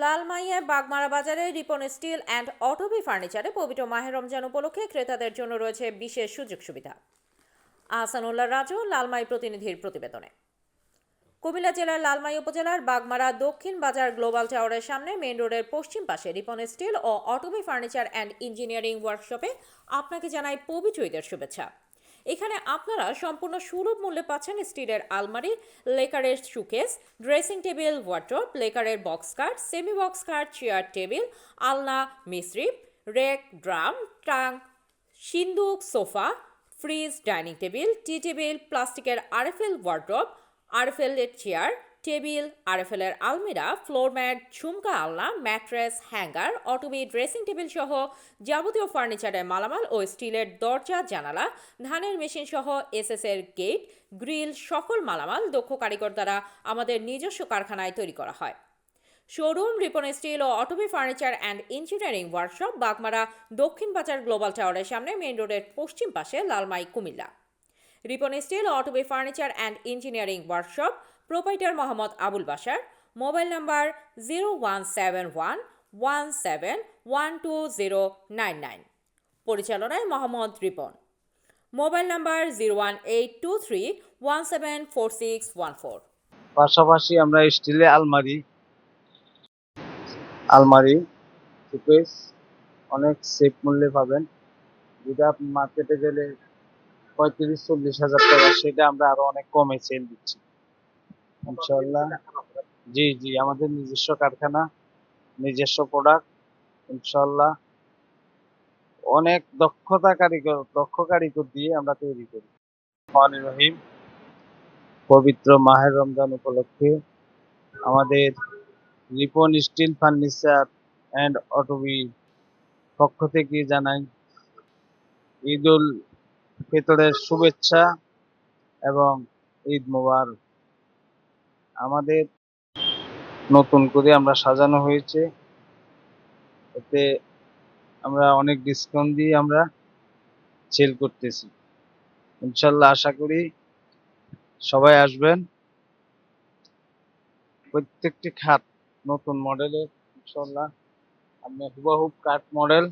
লালমাইয়ায় বাগমারা বাজারে Ripon steel and Otobi ফার্নিচারে পবিত্র মাহে রমজান উপলক্ষে ক্রেতাদের জন্য রয়েছে বিশেষ সুযোগ সুবিধা। আহসানুল্লাহ রাজু, লালমাই প্রতিনিধির প্রতিবেদনে। কুমিল্লা জেলার লালমাই উপজেলার বাগমারা দক্ষিণ বাজার গ্লোবাল টাওয়ারের সামনে মেইন রোডের পশ্চিম পাশে রিপন স্টিল ও অটোবি ফার্নিচার অ্যান্ড ইঞ্জিনিয়ারিং ওয়ার্কশপে আপনাকে জানাই পবিত্র ঈদের শুভেচ্ছা। এখানে আপনারা সম্পূর্ণ সুলভ মূল্যে পাচ্ছেন স্টিলের আলমারি, লেকারের শোকেস, ড্রেসিং টেবিল, ওয়ার্ড্রোব, লেকারের box cut, semi box cut, chair table, আলনা, মিস্ত্রি, রেক, ড্রাম, ট্রাঙ্ক, সিন্দুক, sofa, fridge, dining table, tea table, প্লাস্টিকের আরএফএল ওয়ার্ড্রোব, আরএফএল এর চেয়ার টেবিল, আরএফএল এর আলমিরা, ফ্লোর ম্যাট, ঝুমকা আলনা, mattress, hanger, Otobi dressing table সহ যাবতীয় ফার্নিচারের মালামাল ও স্টিলের দরজা, জানালা, ধানের মেশিন সহ এসএস এর গেট, গ্রিল সকল মালামাল দক্ষ কারিগর দ্বারা আমাদের নিজস্ব কারখানায় তৈরি করা হয়। শোরুম রিপন স্টিল ও Otobi furniture and engineering workshop, Bagmara দক্ষিণ বাজার গ্লোবাল টাওয়ারের সামনে মেইন রোডের পশ্চিম পাশে, লালমাই, কুমিল্লা। রিপন স্টিল ও Otobi furniture and engineering workshop, proprietor Mohammad Abul Bashar, mobile number 017117120999, পরিচালনায় মোহাম্মদ রিপন, মোবাইল নাম্বার 01823174614। পাশাপাশি আমরা স্টিলের আলমারি শোকেস অনেক সেফ মূল্যে পাবেন। যেটা আপনি মার্কেটে গেলে 35-40 হাজার টাকা, সেটা আমরা আরো অনেক কমে সেল দিচ্ছি ইনশাল্লাহ। জি জি, আমাদের নিজস্ব কারখানা, নিজস্ব প্রোডাক্ট ইনশাল্লাহ। অনেক দক্ষ কারিগর দিয়ে আমরা তৈরি করি। রহমানির রহিম, পবিত্র মাহের রমজান উপলক্ষে আমাদের Ripon steel furniture and Otobi পক্ষ থেকে জানাই ঈদ উল ফিতরের শুভেচ্ছা এবং ঈদ মোবারক। আমাদের নতুন করে আমরা সাজানো হয়েছে, এতে আমরা অনেক ডিসকাউন্ট দিয়ে আমরা সেল করতেছি ইনশাল্লাহ। আশা করি সবাই আসবেন। প্রত্যেকটি খাট নতুন মডেলের ইনশাল্লাহ। আপনি হুবহুব কাঠ মডেল